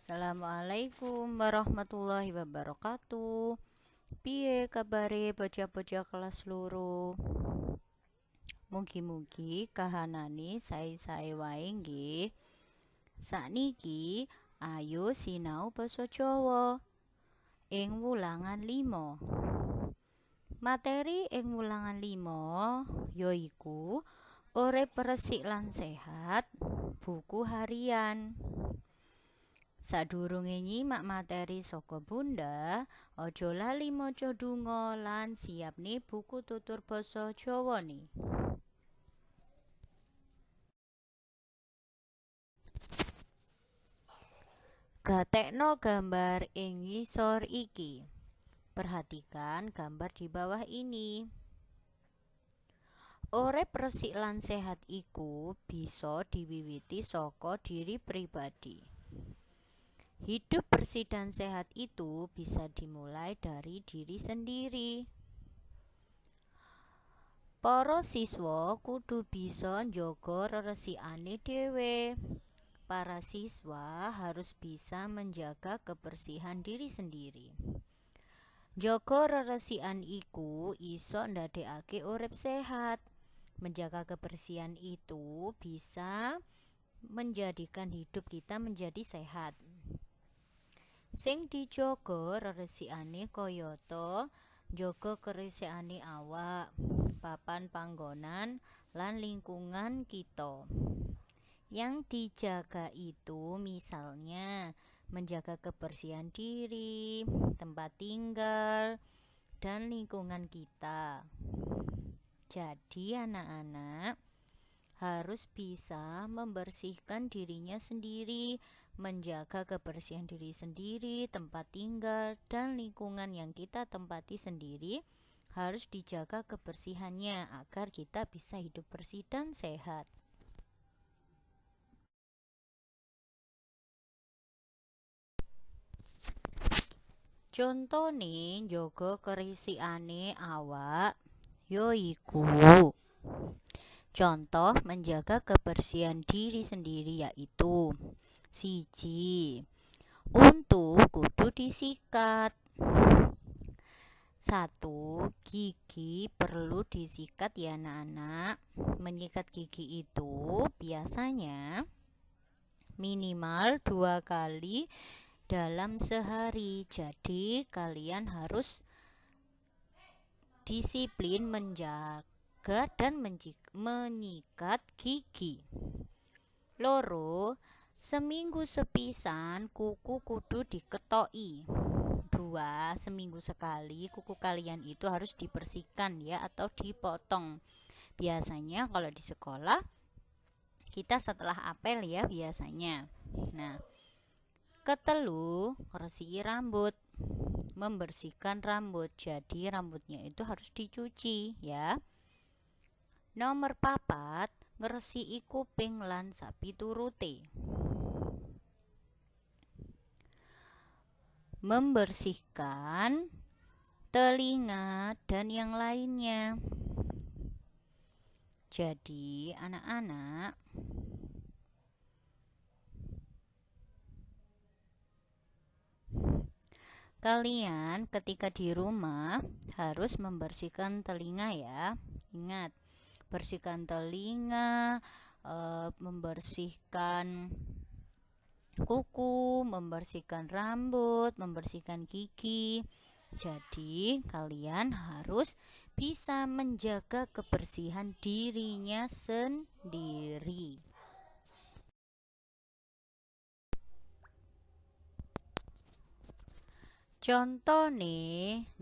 Assalamualaikum warahmatullahi wabarakatuh. Piye kabare bocah-bocah kelas loro? Mugi-mugi kahanane sae-sae wae nggih. Sakniki ayo sinau basa Jawa ing wulangan 5. Materi ing wulangan 5 yaiku urip resik lan sehat, buku harian. Sadurunge nyimak materi saka Bunda, aja lali maca donga lan siapne buku tutur basa Jawane. Gatekno gambar ing ngisor iki. Perhatikan gambar di bawah ini. Urip resik lan sehat iku bisa diwiwiti saka diri pribadi. Hidup bersih dan sehat itu bisa dimulai dari diri sendiri. Para siswa kudu bisa njaga reresikane dhewe. Para siswa harus bisa menjaga kebersihan diri sendiri. Njaga reresikan iku iso ndadekake urip sehat. Menjaga kebersihan itu bisa menjadikan hidup kita menjadi sehat. Sing dijaga reresikane kayata njaga keresikane awak, papan panggonan lan lingkungan kita. Yang dijaga itu misalnya menjaga kebersihan diri, tempat tinggal, dan lingkungan kita. Jadi anak-anak harus bisa membersihkan dirinya sendiri, menjaga kebersihan diri sendiri, tempat tinggal, dan lingkungan yang kita tempati sendiri harus dijaga kebersihannya agar kita bisa hidup bersih dan sehat. Contone njaga keresikane awak yaiku contoh menjaga kebersihan diri sendiri yaitu 1. Untu kudu disikat. 1. Gigi perlu disikat ya anak-anak. Menyikat gigi itu biasanya minimal 2 kali dalam sehari. Jadi kalian harus disiplin menjaga dan menyikat gigi. 2. Seminggu sepisan kuku kudu diketoki. 2. Seminggu sekali kuku kalian itu harus dibersihkan ya atau dipotong. Biasanya kalau di sekolah kita setelah apel ya biasanya. Nah, 3. Resiki rambut. Membersihkan rambut. Jadi rambutnya itu harus dicuci ya. Nomor 4. Ngresiki kuping lan sapiturute. Membersihkan telinga dan yang lainnya. Jadi anak-anak kalian ketika di rumah harus membersihkan telinga ya. Ingat, bersihkan telinga, membersihkan kuku, membersihkan rambut, membersihkan gigi. Jadi kalian harus bisa menjaga kebersihan dirinya sendiri. Contone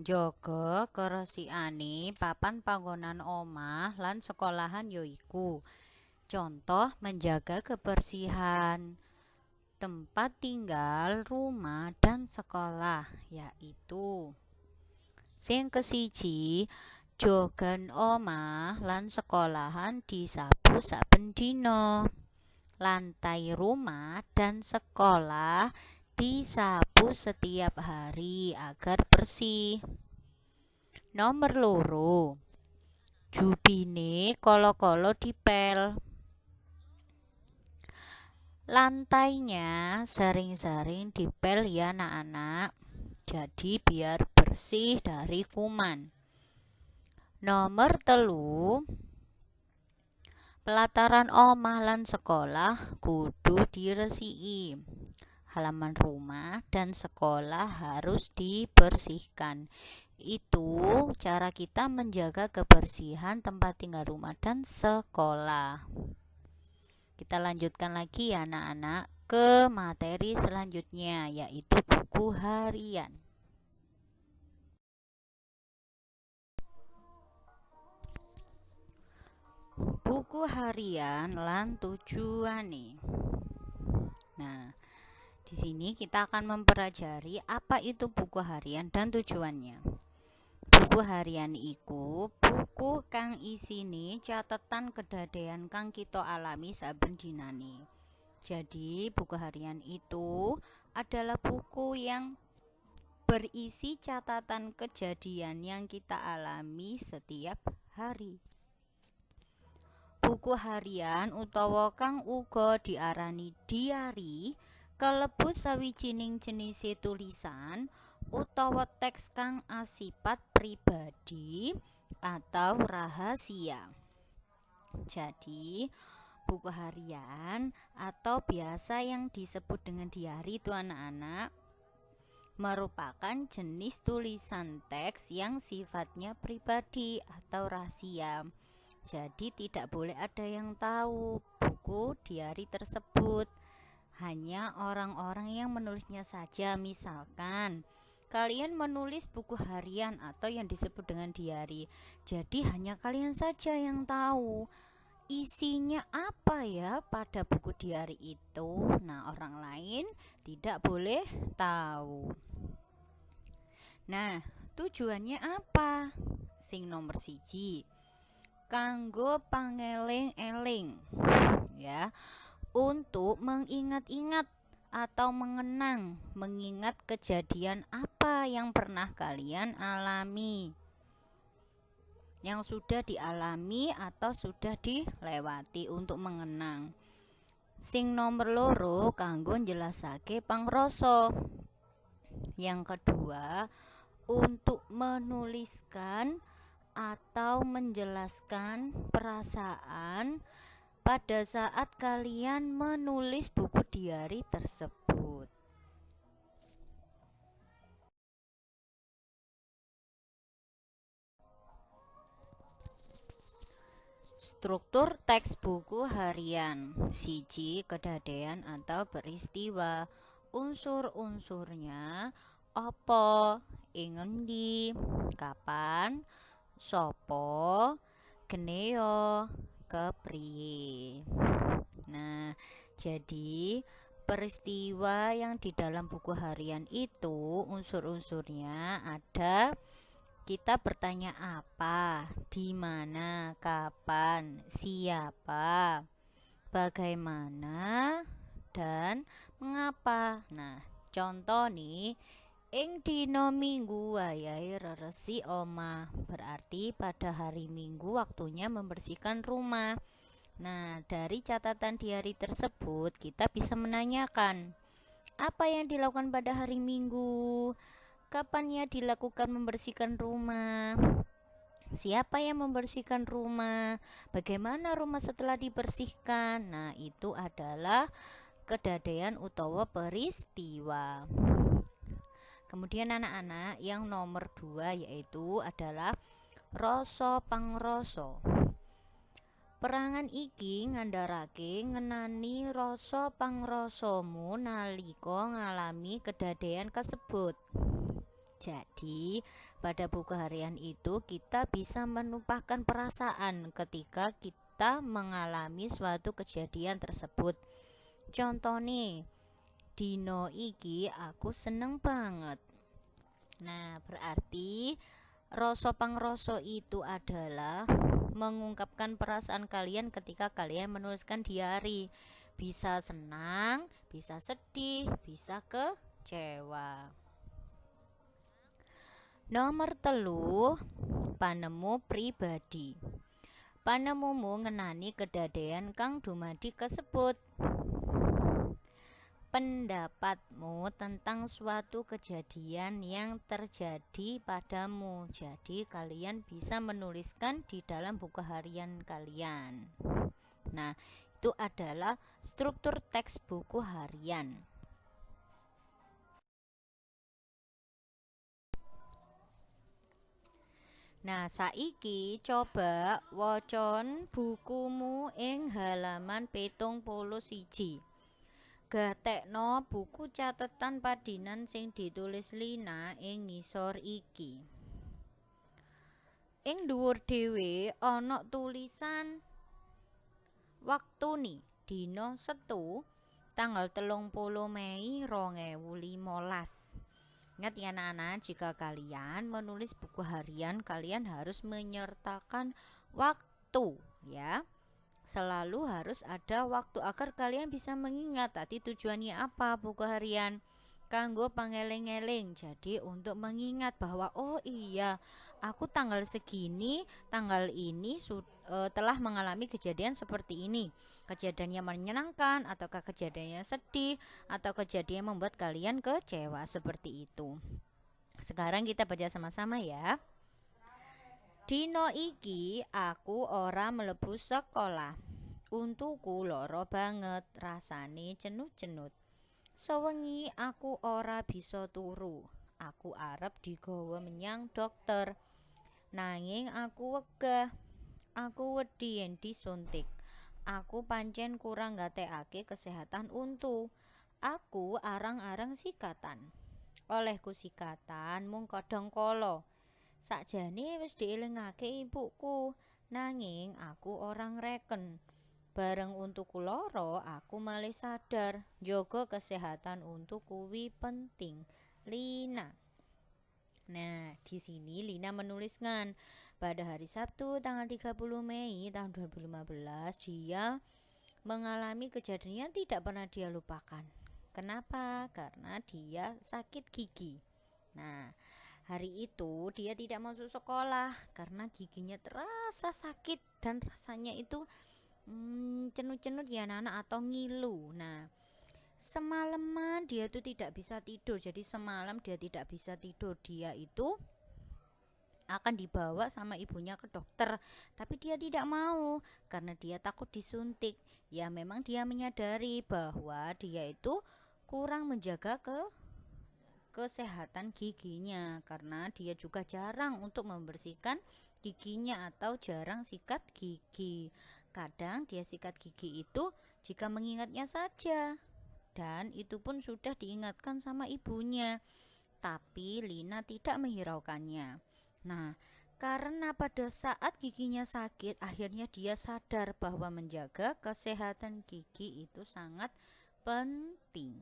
njaga keresikane papan panggonan omah lan sekolahan yaiku contoh menjaga kebersihan tempat tinggal, rumah, dan sekolah yaitu sing kesiji jogan omah lan sekolahan disapu saben dina. Lantai rumah dan sekolah disapu setiap hari agar bersih. Nomor 2. Jubine kala-kala dipel. Lantainya sering-sering dipel ya anak-anak, jadi biar bersih dari kuman. Nomor telu, pelataran omah lan sekolah kudu diresiki. Halaman rumah dan sekolah harus dibersihkan. Itu cara kita menjaga kebersihan tempat tinggal rumah dan sekolah. Kita lanjutkan lagi ya anak-anak ke materi selanjutnya, yaitu buku harian. Buku harian lan tujuane. Nah, di sini kita akan mempelajari apa itu buku harian dan tujuannya. Buku harian iku buku kang isine catetan kedadean kang kita alami saben dinane. Jadi, buku harian itu adalah buku yang berisi catatan kejadian yang kita alami setiap hari. Buku harian utawa kang uga diarani diari kalebu sawijining jenise tulisan utawa teks kang asifat pribadi atau rahasia. Jadi, buku harian atau biasa yang disebut dengan diari itu anak-anak merupakan jenis tulisan teks yang sifatnya pribadi atau rahasia. Jadi tidak boleh ada yang tahu buku diari tersebut. Hanya orang-orang yang menulisnya saja. Misalkan kalian menulis buku harian atau yang disebut dengan diari, jadi hanya kalian saja yang tahu isinya apa ya pada buku diari itu. Nah, orang lain tidak boleh tahu. Nah, tujuannya apa? Sing nomor 1, kanggo pangeling-eling, ya, untuk mengingat-ingat atau mengingat kejadian apa yang pernah kalian alami, yang sudah dialami atau sudah dilewati, untuk mengenang. Sing nomor 2, kanggo njelasake pangrasa. Yang kedua, untuk menuliskan atau menjelaskan perasaan pada saat kalian menulis buku diari tersebut. Struktur teks buku harian. 1, kedadean atau peristiwa. Unsur-unsurnya apa, ing endi, kapan, sopo, geneyo, kepriye. Nah, jadi peristiwa yang di dalam buku harian itu unsur-unsurnya ada kita bertanya apa, di mana, kapan, siapa, bagaimana, dan mengapa. Nah, contoh nih, ing dina Minggu wayahe reresi omah, berarti pada hari Minggu waktunya membersihkan rumah. Nah, dari catatan diari tersebut kita bisa menanyakan apa yang dilakukan pada hari Minggu, kapannya dilakukan membersihkan rumah, siapa yang membersihkan rumah, bagaimana rumah setelah dibersihkan. Nah, itu adalah kedadean utawa peristiwa. Kemudian anak-anak, yang nomor 2 yaitu adalah rasa pangrasa. Perangan iki ngandharake ngenani rasa pangrasamu nalika ngalami kedadean kasebut. Jadi, pada buku harian itu kita bisa menumpahkan perasaan ketika kita mengalami suatu kejadian tersebut. Contoh nih, dino iki aku seneng banget. Nah, berarti rasa pangrasa itu adalah mengungkapkan perasaan kalian ketika kalian menuliskan diari. Bisa senang, bisa sedih, bisa kecewa. Nomor 3, panemu pribadi. Panemumu ngenani kedadean kang dumadi kasebut. pendapatmu tentang suatu kejadian yang terjadi padamu. Jadi kalian bisa menuliskan di dalam buku harian kalian. Nah, itu adalah struktur teks buku harian. Nah, saiki coba wocon bukumu ing halaman 71. Gatekno buku catetan padinan sing ditulis Lina ing ngisor iki. Ing dhuwur dhewe ana tulisan waktune dina Setu tanggal 30 Mei 2015. Ingat ya anak-anak, jika kalian menulis buku harian, kalian harus menyertakan waktu ya. Selalu harus ada waktu agar kalian bisa mengingat tadi tujuannya apa buku harian. Kanggo pangeling-eling. Jadi untuk mengingat bahwa oh iya, aku tanggal segini, tanggal ini telah mengalami kejadian seperti ini. Kejadiannya menyenangkan ataukah kejadiannya sedih atau kejadian membuat kalian kecewa seperti itu. Sekarang kita baca sama-sama ya. Dino iki aku ora mlebu sekolah. Untuku loro banget, rasane cenut-cenut. Sewengi aku ora bisa turu. Aku arep digawa menyang dokter. Nanging aku wegah. Aku wedi yen disuntik. Aku pancen kurang gatekake kesehatan untu. Aku arang-arang sikatan. Olehku sikatan mung kadang kala. Sakjane wis dielingake ibuku, nanging aku orang reken. Bareng untuku loro, aku malih sadar, njaga kesehatan untu kuwi penting. Lina. Nah, di sini Lina menuliskan pada hari Sabtu tanggal 30 Mei tahun 2015 dia mengalami kejadian yang tidak pernah dia lupakan. Kenapa? Karena dia sakit gigi. Nah, hari itu dia tidak masuk sekolah karena giginya terasa sakit dan rasanya itu cenut-cenut ya anak-anak atau ngilu. Nah, semalaman dia itu tidak bisa tidur. Jadi semalam dia tidak bisa tidur. Dia itu akan dibawa sama ibunya ke dokter, tapi dia tidak mau karena dia takut disuntik. Ya memang dia menyadari bahwa dia itu kurang menjaga kesehatan giginya karena dia juga jarang untuk membersihkan giginya atau jarang sikat gigi. Kadang dia sikat gigi itu jika mengingatnya saja, dan itu pun sudah diingatkan sama ibunya, tapi Lina tidak menghiraukannya. Nah, karena pada saat giginya sakit, akhirnya dia sadar bahwa menjaga kesehatan gigi itu sangat penting.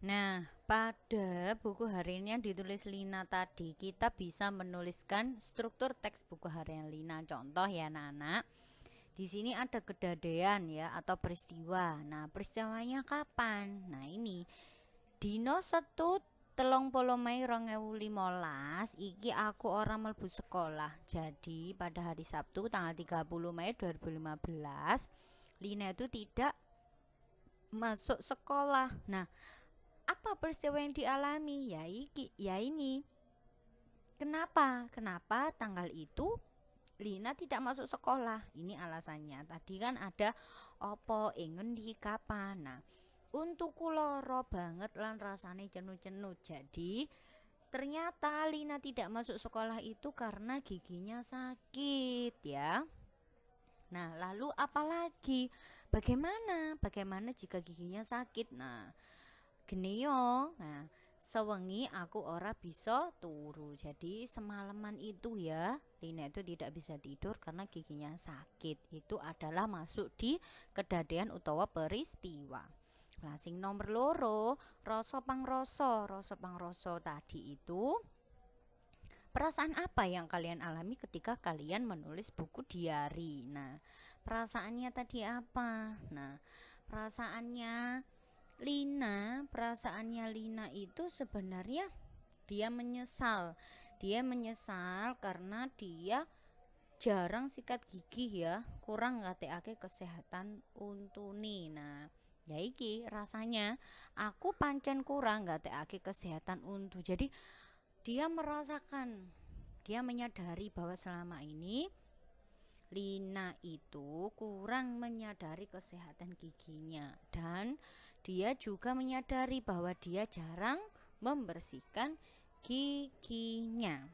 Nah, pada buku harian yang ditulis Lina tadi, kita bisa menuliskan struktur teks buku harian Lina. Contoh ya anak-anak, di sini ada kejadian ya atau peristiwa. Nah, peristiwanya kapan? Nah, ini dino Setu 30 Mei 2015 iki aku orang mlebu sekolah. Jadi pada hari Sabtu tanggal 30 Mei 2015 Lina itu tidak masuk sekolah. Nah, apa peristiwa yang dialami? Ya ini. Kenapa tanggal itu Lina tidak masuk sekolah? Ini alasannya. Tadi kan ada opo ingen di kapan. Nah, untuku loro banget lan rasane cenut-cenut. Jadi ternyata Lina tidak masuk sekolah itu karena giginya sakit ya. Nah, lalu apalagi? Bagaimana jika giginya sakit? Nah, gini yo. Nah, sewengi aku ora bisa turu. Jadi semalaman itu ya Lina itu tidak bisa tidur karena giginya sakit. Itu adalah masuk di kejadian utawa peristiwa. Nah, sing nomor loro, rasa pangrasa tadi itu perasaan apa yang kalian alami ketika kalian menulis buku diari? Nah, perasaannya tadi apa? Nah, perasaannya Lina itu sebenarnya dia menyesal karena dia jarang sikat gigi ya, kurang ngatekake kesehatan untune. Nah, ya iki rasanya aku pancen kurang ngatekake kesehatan untu. Jadi dia merasakan, dia menyadari bahwa selama ini Lina itu kurang menyadari kesehatan giginya, dan dia juga menyadari bahwa dia jarang membersihkan giginya.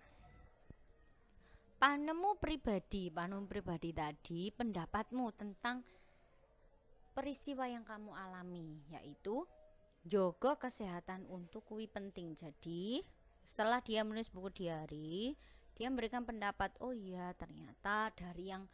Panemu pribadi tadi, pendapatmu tentang peristiwa yang kamu alami, yaitu jaga kesehatan untuk kuwi penting. Jadi setelah dia menulis buku diari, dia memberikan pendapat, oh iya ternyata dari yang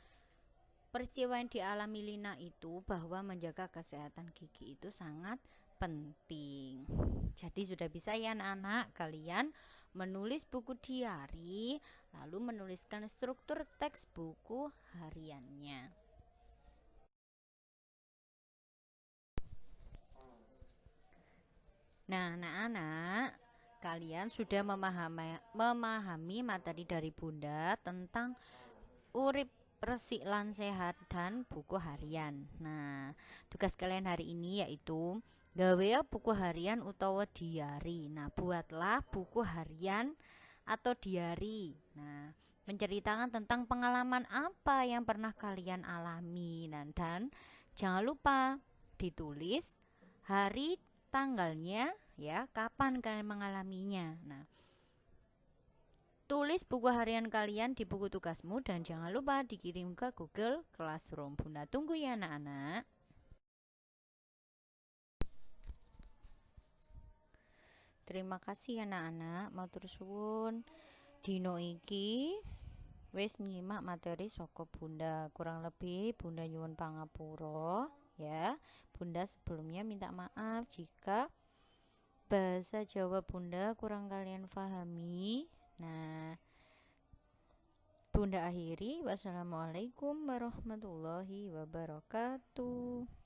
peristiwa yang dialami Lina itu bahwa menjaga kesehatan gigi itu sangat penting. Jadi sudah bisa ya anak-anak kalian menulis buku diari, lalu menuliskan struktur teks buku hariannya. Nah, anak-anak, kalian sudah memahami materi dari Bunda tentang urip resik lan sehat dan buku harian. Nah, tugas kalian hari ini yaitu gawe buku harian utawa diari. Nah, buatlah buku harian atau diari. Nah, menceritakan tentang pengalaman apa yang pernah kalian alami. Nah, dan jangan lupa ditulis hari tanggalnya ya, kapan kalian mengalaminya. Nah, tulis buku harian kalian di buku tugasmu dan jangan lupa dikirim ke Google Classroom. Bunda tunggu ya anak-anak. Terima kasih anak-anak. Matur suwun. Dino iki wis nyimak materi saka Bunda. Kurang lebih Bunda nyuwun pangapura ya. Bunda sebelumnya minta maaf jika bahasa Jawa Bunda kurang kalian pahami. Nah, Bunda akhiri. Wassalamualaikum warahmatullahi wabarakatuh.